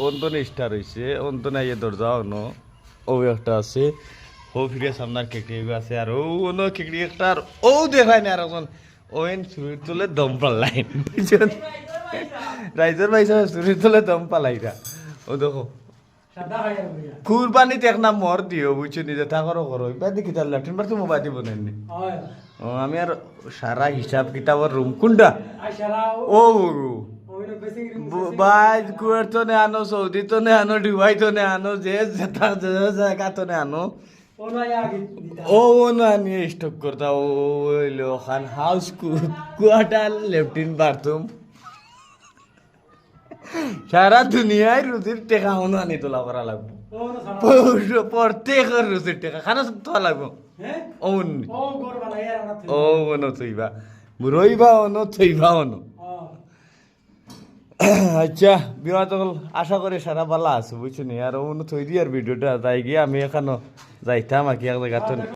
অন্তনে star হয়েছে অন্তনে ইয়ে দরজা অন্য ও একটা আছে ও ফিরে সামনার কেকড়ি আছে আর ও অন্য কেকড়ি একটা আর ও দেখায় না আর এখন ওয়েন চুরি তুলে দম পাল্লাই বুঝছেন রাইজের ভাই সাহেব চুরি তুলে দম পালাইরা ও দেখো কুরবানি দেখ না মর দিও বুঝছো নিজে তা করো করো এবার দেখি তার ল্যাপটন বার তো মোবাইল বনেননি ও আমি আর সারা হিসাব কিতাবর রুম কোনটা ও বাইজ কুয়ের তো নে আনো সৌদি তো নে আনো দুবাই তো নে আনো যে যেটা যে জায়গা তো নে আনো ও না নিয়ে স্টক করতা ও হইলো খান হাউস কোয়ার্টার লেফটিন বাথরুম সারা দুনিয়ায় রুজির টেকা হনো আনি তোলা করা লাগবো প্রত্যেকের রুজির টেকা খানা তোলা লাগবো ও অনো থইবা রইবা অনো থইবা অনো আচ্ছা বিবাহ তখন আশা করি সারা ভালো আছে বুঝছি নি আর অন্য থই দিই আর ভিডিওটা তাই গিয়ে আমি এখানো যাইতাম আর কি এক জায়গা